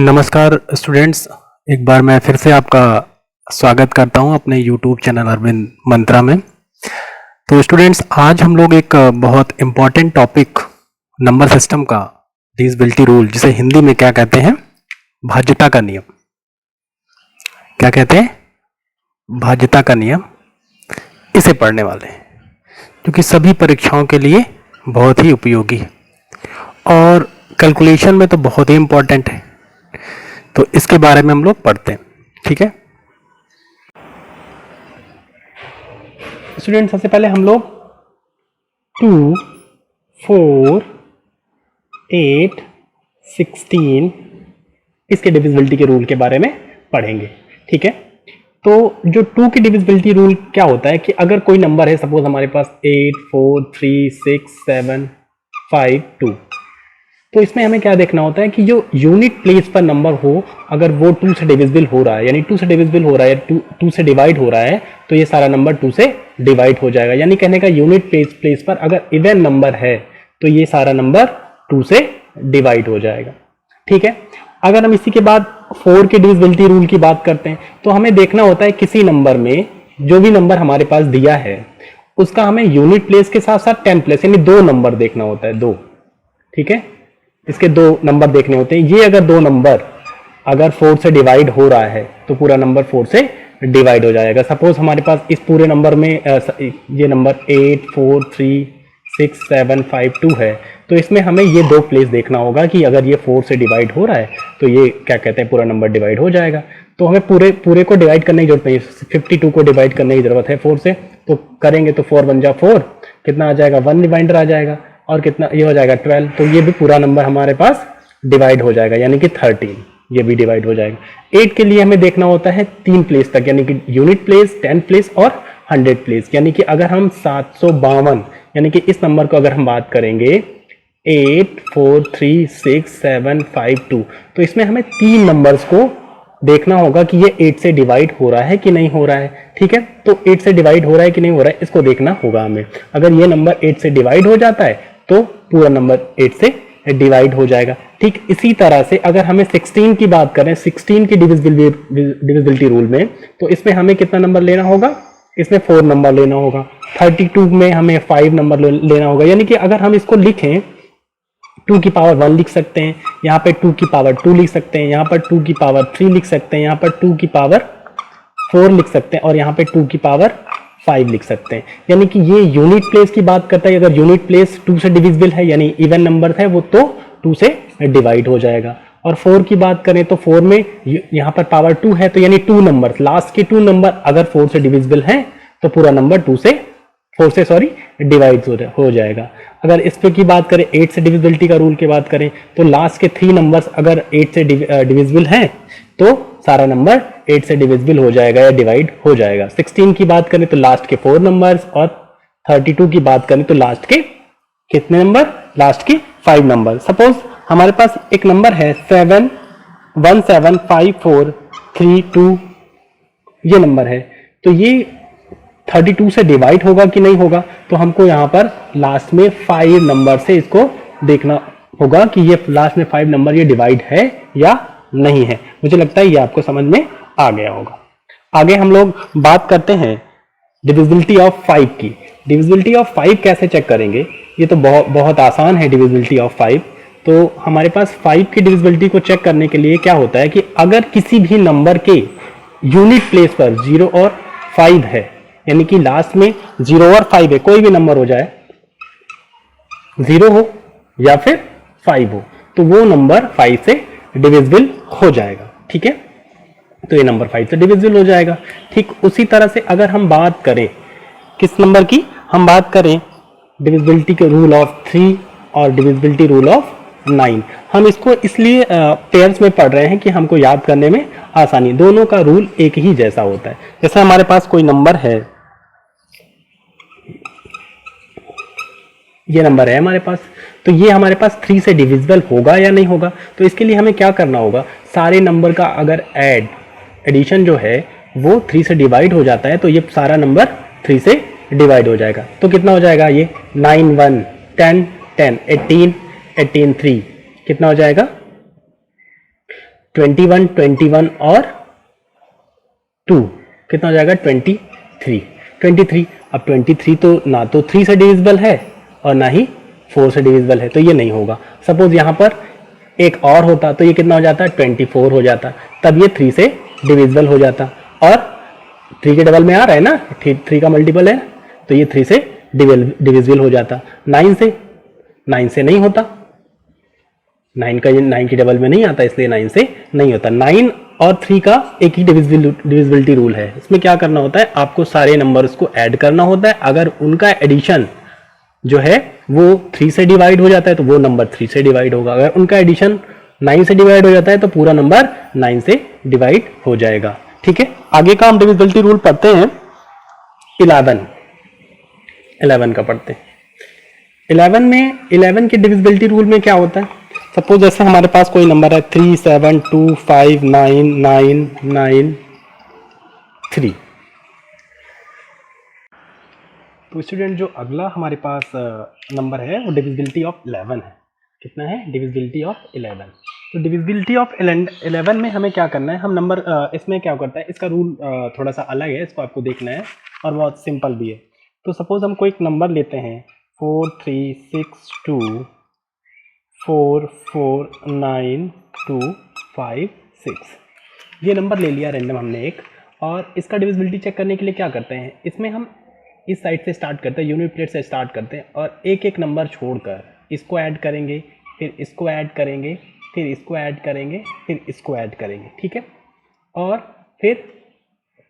नमस्कार स्टूडेंट्स, एक बार मैं फिर से आपका स्वागत करता हूं अपने YouTube चैनल अरविंद मंत्रा में। तो स्टूडेंट्स, आज हम लोग एक बहुत इम्पॉर्टेंट टॉपिक नंबर सिस्टम का डिविजिबिलिटी रूल, जिसे हिंदी में क्या कहते हैं, भाज्यता का नियम। क्या कहते हैं? भाज्यता का नियम। इसे पढ़ने वाले हैं जो कि सभी परीक्षाओं के लिए बहुत ही उपयोगी है और कैलकुलेशन में तो बहुत ही इम्पोर्टेंट है। तो इसके बारे में हम लोग पढ़ते हैं, ठीक है स्टूडेंट। सबसे पहले हम लोग 2, 4, 8, 16 इसके डिविजिबिलिटी के रूल के बारे में पढ़ेंगे, ठीक है। तो जो 2 की डिविजिबिलिटी रूल क्या होता है कि अगर कोई नंबर है, सपोज हमारे पास 8, 4, 3, 6, 7, 5, 2, तो इसमें हमें क्या देखना होता है कि जो यूनिट प्लेस पर नंबर हो, अगर वो 2 से डिविजिबल हो रहा है, यानी 2 से डिविजिबल हो रहा है, 2 से डिवाइड हो रहा है, तो ये सारा नंबर 2 से डिवाइड हो जाएगा। यानी कहने का यूनिट प्लेस पर अगर इवन नंबर है तो ये सारा नंबर 2 से डिवाइड हो जाएगा, ठीक है। अगर हम इसी के बाद 4 की डिविजिबिलिटी रूल की बात करते हैं तो हमें देखना होता है किसी नंबर में, जो भी नंबर हमारे पास दिया है उसका हमें यूनिट प्लेस के साथ साथ 10 प्लेस यानी 2 नंबर देखना होता है, 2, ठीक है। इसके 2 नंबर देखने होते हैं। ये अगर 2 नंबर अगर 4 से डिवाइड हो रहा है तो पूरा नंबर 4 से डिवाइड हो जाएगा। सपोज हमारे पास इस पूरे नंबर में ये नंबर 8, 4, 3, 6, 7, 5, 2 है, तो इसमें हमें ये 2 प्लेस देखना होगा कि अगर ये 4 से डिवाइड हो रहा है तो ये क्या कहते हैं, पूरा नंबर डिवाइड हो जाएगा। तो हमें पूरे को डिवाइड करने की जरूरत नहीं, 52 को डिवाइड करने की जरूरत है 4 से। तो करेंगे तो 4 1 जा 4, कितना आ जाएगा, 1 रिमाइंडर आ जाएगा, और कितना ये हो जाएगा 12। तो ये भी पूरा नंबर हमारे पास डिवाइड हो जाएगा, यानी कि 13, ये भी डिवाइड हो जाएगा। 8 के लिए हमें देखना होता है 3 प्लेस तक, यानी कि यूनिट प्लेस, 10 प्लेस और 100 प्लेस। यानी कि अगर हम 752, यानी कि इस नंबर को अगर हम बात करेंगे 8, 4, 3, 6, 7, 5, 2, तो इसमें हमें 3 नंबर्स को देखना होगा कि ये 8 से डिवाइड हो रहा है कि नहीं हो रहा है, ठीक है। तो 8 से डिवाइड हो रहा है कि नहीं हो रहा है, इसको देखना होगा हमें। अगर ये नंबर 8 से डिवाइड हो जाता है तो पूरा नंबर 8 से डिवाइड हो जाएगा। ठीक इसी तरह से अगर हमें 16 की बात करें, 16 की डिविजिबिलिटी रूल में, तो इसमें हमें कितना नंबर लेना होगा, इसमें 4 नंबर लेना होगा। 32 में हमें 5 नंबर लेना होगा। यानी कि अगर हम इसको लिखें 2 की पावर 1 लिख सकते हैं, यहाँ पे 2 की पावर 2 लिख सकते हैं, यहाँ पर 2 की पावर 3 लिख सकते हैं, यहाँ पर 2 की पावर 4 लिख सकते हैं, और यहाँ पे 2 की पावर 5 लिख सकते हैं। यानी कि ये यूनिट प्लेस की बात करता है। अगर यूनिट प्लेस 2 से डिविजिबल है, यानी इवन नंबर है, वो तो 2 से डिवाइड हो जाएगा। और 4 की बात करें तो 4 में यहाँ पर पावर 2 है, तो यानी 2 नंबर, लास्ट के 2 नंबर अगर 4 से डिविजिबल हैं तो पूरा नंबर 4 से डिवाइड हो जाएगा। अगर इस पे की बात करें, 8 से डिविजिबिलिटी का रूल की बात करें, तो लास्ट के 3 नंबर्स अगर 8 से डिविजिबल हैं तो सारा नंबर 8 से डिविजिबल हो जाएगा या डिवाइड हो जाएगा। 16 की बात करें तो लास्ट के 4 नंबर्स, और 32 की बात करें तो लास्ट के कितने नंबर, लास्ट के 5 नंबर। सपोज हमारे पास एक नंबर है 7 1 7 5 4 3 2, ये नंबर है। तो ये 32 से डिवाइड होगा कि नहीं होगा, तो हमको यहाँ पर लास्ट में 5 नंबर से इसको देखना होगा कि ये लास्ट में 5 नंबर ये डिवाइड है या नहीं है। मुझे लगता है ये आपको समझ में आ गया होगा। आगे हम लोग बात करते हैं डिविजिबिलिटी ऑफ 5 की। डिविजिबिलिटी ऑफ 5 कैसे चेक करेंगे, ये तो बहुत आसान है डिविजिबिलिटी ऑफ 5। तो हमारे पास 5 की डिविजिबिलिटी को चेक करने के लिए क्या होता है कि अगर किसी भी नंबर के यूनिट प्लेस पर 0 और 5 है, यानी कि लास्ट में 0 और 5 है, कोई भी नंबर हो जाए, 0 हो या फिर 5 हो, तो वो नंबर 5 से डिविजिबल हो जाएगा, ठीक है। तो ये नंबर 5 से डिविजिबल हो जाएगा। ठीक उसी तरह से अगर हम बात करें किस नंबर की, हम बात करें डिविजिबिलिटी के रूल ऑफ 3 और डिविजिबिलिटी रूल ऑफ 9। हम इसको इसलिए पेयर्स में पढ़ रहे हैं कि हमको याद करने में आसानी, दोनों का रूल एक ही जैसा होता है। जैसे हमारे पास कोई नंबर है, ये नंबर है हमारे पास, तो ये हमारे पास 3 से डिविजिबल होगा या नहीं होगा। तो इसके लिए हमें क्या करना होगा, सारे नंबर का अगर एडिशन जो है वो 3 से डिवाइड हो जाता है, तो ये सारा नंबर 3 से डिवाइड हो जाएगा। तो कितना हो जाएगा, ये 9 1 10 10 18 18 3, कितना हो जाएगा 21 21 और 2 कितना हो जाएगा 23। अब 23 तो ना तो 3 से डिविजिबल है और ना ही 4 से डिविजिबल है, तो ये नहीं होगा। सपोज यहाँ पर एक और होता तो ये कितना हो जाता 24 हो जाता, तब ये 3 से डिविजिबल हो जाता। और 3 के डबल में आ रहा है ना, 3 का मल्टीपल है तो ये 3 से डिविजिबल हो जाता। 9 से नहीं होता, 9 की डबल में नहीं आता, इसलिए 9 से नहीं होता। 9 और 3 का एक ही डिविजिबिलिटी रूल है। इसमें क्या करना होता है, आपको सारे नंबर्स को ऐड करना होता है। अगर उनका एडिशन जो है वो 3 से डिवाइड हो जाता है तो वो नंबर 3 से डिवाइड होगा। अगर उनका एडिशन 9 से डिवाइड हो जाता है तो पूरा नंबर 9 से डिवाइड हो जाएगा। ठीक है, आगे का हम डिविजिबिलिटी रूल पढ़ते हैं। 11 का पढ़ते हैं। 11 के डिविजिबिलिटी रूल में क्या होता है, सपोज जैसे हमारे पास कोई नंबर है 3 7 2 5 9 9 9 3। तो स्टूडेंट जो अगला हमारे पास नंबर है वो डिविजिबिलिटी ऑफ 11 है। कितना है, डिविजिबिलिटी ऑफ 11। तो डिविजिबिलिटी ऑफ 11 में हमें क्या करना है, हम नंबर इसमें क्या करता है, इसका रूल थोड़ा सा अलग है, इसको आपको देखना है और बहुत सिंपल भी है। तो सपोज हम कोई एक नंबर लेते हैं 4 3 6 2 4 4 9 2 5 6, ये नंबर ले लिया रैंडम हमने एक। और इसका डिविजिबिलिटी चेक करने के लिए क्या करते हैं, इसमें हम इस साइड से स्टार्ट करते हैं, यूनिट प्लेट से स्टार्ट करते हैं और एक एक नंबर छोड़कर इसको ऐड करेंगे, फिर इसको ऐड करेंगे, फिर इसको ऐड करेंगे, फिर इसको ऐड करेंगे। ठीक है, और फिर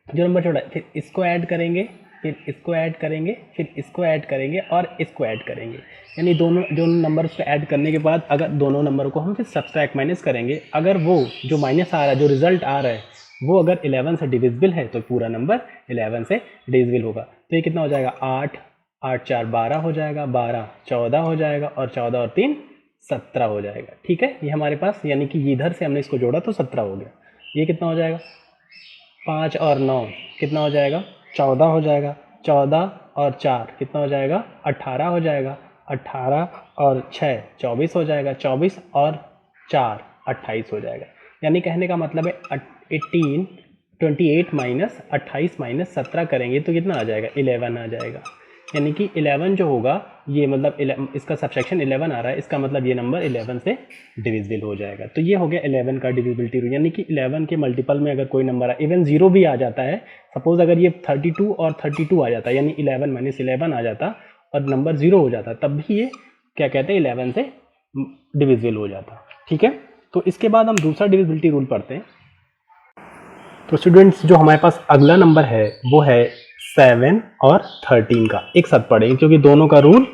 जो नंबर छोड़ा फिर इसको ऐड करेंगे, फिर इसको ऐड करेंगे, फिर इसको ऐड करेंगे और इसको ऐड करेंगे। यानी दोनों नंबर्स को ऐड करने के बाद अगर दोनों नंबर को हम फिर सब्सट्रैक्ट माइनस करेंगे, अगर वो जो माइनस आ रहा है, जो रिजल्ट आ रहा है वो अगर 11 से डिविजिबल है तो पूरा नंबर 11 से डिविजिबल होगा। तो ये कितना हो जाएगा 8 8 4 12 हो जाएगा, 12 14 हो जाएगा और 14 और 3 17 हो जाएगा। ठीक है, ये हमारे पास यानी कि इधर से हमने इसको जोड़ा तो 17 हो गया। ये कितना हो जाएगा 5 और 9 कितना हो जाएगा 14 हो जाएगा, 14 और 4 कितना हो जाएगा 18 हो जाएगा, 18 और 6 24 हो जाएगा, 24 और 4 28 हो जाएगा। यानी कहने का मतलब है 28 माइनस 28 माइनस 17 करेंगे तो कितना आ जाएगा 11 आ जाएगा। यानी कि 11 जो होगा ये मतलब इसका सबसेक्शन 11 आ रहा है, इसका मतलब ये नंबर 11 से डिविजिबल हो जाएगा। तो ये हो गया 11 का डिविजिबिलिटी रूल। यानी कि 11 के मल्टीपल में अगर कोई नंबर इवन 0 भी आ जाता है, सपोज अगर ये 32 और 32 आ जाता है यानी 11 माइनस 11 आ जाता और नंबर 0 हो जाता, तब भी ये क्या कहते हैं 11 से डिविजिबल हो जाता। ठीक है, तो इसके बाद हम दूसरा डिविजिबिलिटी रूल पढ़ते हैं। तो स्टूडेंट्स जो हमारे पास अगला नंबर है वो है 7 और 13 का, एक साथ पढ़ेंगे क्योंकि दोनों का रूल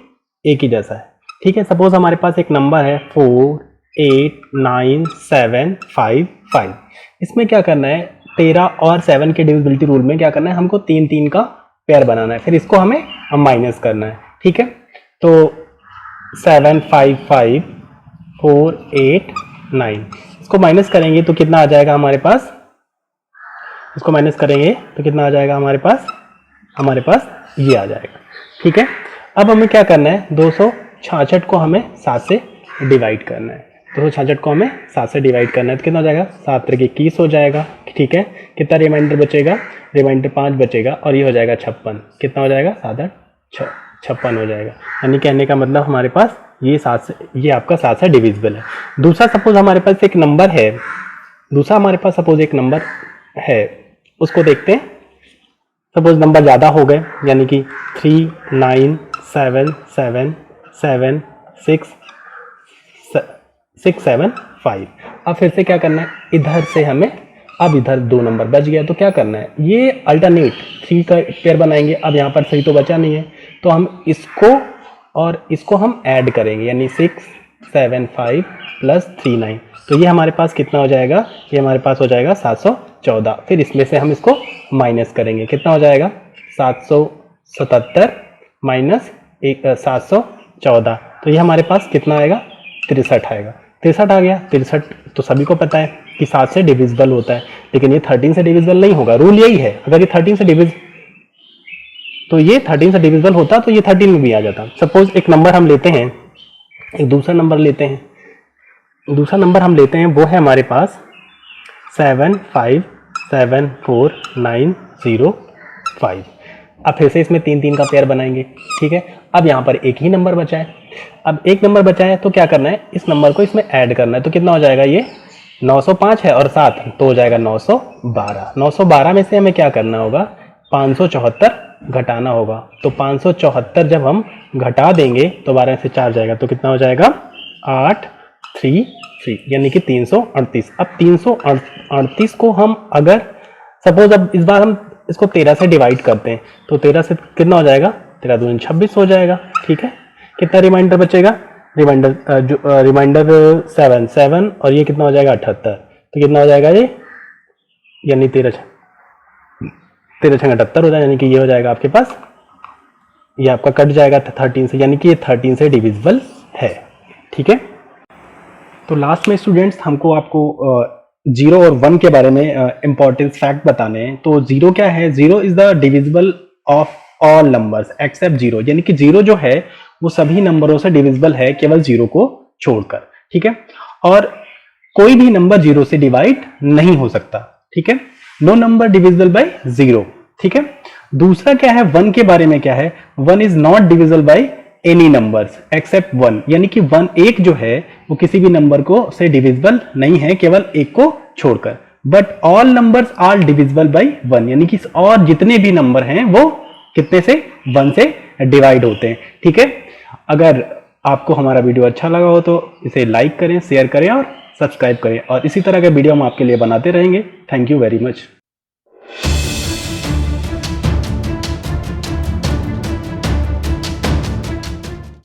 एक ही जैसा है। ठीक है, सपोज हमारे पास एक नंबर है 4 8 9 7 5 5। इसमें क्या करना है 13 और 7 के डिविजिबिलिटी रूल में क्या करना है, हमको 3 3 का पेयर बनाना है, फिर इसको हमें माइनस करना है। ठीक है, तो 7 5 5 4 8 9 इसको माइनस करेंगे तो कितना आ जाएगा हमारे पास, इसको माइनस करेंगे तो कितना आ जाएगा हमारे पास ये आ जाएगा। ठीक है, अब हमें क्या करना है 266 को हमें 7 से डिवाइड करना है। 266 को हमें 7 से डिवाइड करना है तो कितना हो जाएगा 7 3 21 हो जाएगा। ठीक है, कितना रिमाइंडर बचेगा, रिमाइंडर 5 बचेगा और ये हो जाएगा 56। कितना हो जाएगा 7 8 56 हो जाएगा। यानी कहने का मतलब हमारे पास ये 7 से ये आपका 7 से डिविजिबल है। दूसरा सपोज हमारे पास एक नंबर है, सपोज एक नंबर है उसको देखते हैं। सपोज नंबर ज़्यादा हो गए यानी कि 3 9 7 7 7 6 6 7 5। अब फिर से क्या करना है, इधर से हमें अब इधर 2 नंबर बच गया तो क्या करना है, ये अल्टरनेट 3 का पेयर बनाएंगे। अब यहाँ पर 3 तो बचा नहीं है तो हम इसको और इसको हम ऐड करेंगे यानी 6 7 5 प्लस 3 9। तो ये हमारे पास कितना हो जाएगा, ये हमारे पास हो जाएगा 714। फिर इसमें से हम इसको माइनस करेंगे, कितना हो जाएगा 777 माइनस 714। तो ये हमारे पास कितना आएगा 63 आएगा। 63 आ गया। 63 तो सभी को पता है कि 7 से डिविजिबल होता है, लेकिन ये 13 से डिविजिबल नहीं होगा। रूल यही है, अगर ये 13 से ये 13 से डिविजिबल होता तो ये 13 में भी आ जाता। सपोज एक नंबर हम लेते हैं, एक दूसरा नंबर लेते हैं, वो है हमारे पास 7574905। अब फिर से इसमें 3 3 का पेयर बनाएंगे, ठीक है। अब यहाँ पर एक ही नंबर बचा है, अब एक नंबर बचा है तो क्या करना है, इस नंबर को इसमें ऐड करना है। तो कितना हो जाएगा, ये 905 है और 7 तो हो जाएगा 912। 912 में से हमें क्या करना होगा, 574 घटाना होगा। तो 574 जब हम घटा देंगे तो 12 से 4 जाएगा, तो कितना हो जाएगा 833, यानी कि 338। अब 338 को हम अगर सपोज अब इस बार हम इसको 13 से डिवाइड करते हैं तो 13 से कितना हो जाएगा, 13 दूनी 26 हो जाएगा, ठीक है। कितना रिमाइंडर बचेगा, रिमाइंडर 7 और ये कितना हो जाएगा 78। तो कितना हो जाएगा ये, यानी 13 6 78 हो जाएगा, यानी कि ये हो जाएगा आपके पास, ये आपका कट जाएगा 13 से, यानी कि ये 13 से डिविजिबल है, ठीक है। तो लास्ट में स्टूडेंट्स हमको आपको 0 और 1 के बारे में इंपॉर्टेंट फैक्ट बताने हैं। तो 0 क्या है, 0 is the divisible of all numbers accept 0, यानी कि 0 जो है वो सभी नंबरों से डिविजिबल है केवल 0 को छोड़कर, ठीक है। और कोई भी नंबर 0 से डिवाइड नहीं हो सकता, ठीक है। नो नंबर डिविजिबल बाय 0, ठीक है। दूसरा क्या है, 1 के बारे में क्या है, 1 is not divisible by any numbers accept 1, यानी कि 1 जो है वो किसी भी नंबर को से डिविजिबल नहीं है केवल 1 को छोड़कर। But all numbers are divisible by 1, यानी कि और जितने भी नंबर हैं वो कितने से, 1 से डिवाइड होते हैं, ठीक है। अगर आपको हमारा वीडियो अच्छा लगा हो तो इसे लाइक करें, शेयर करें और सब्सक्राइब करें, और इसी तरह के वीडियो हम आपके लिए बनाते रहेंगे। Thank you very much.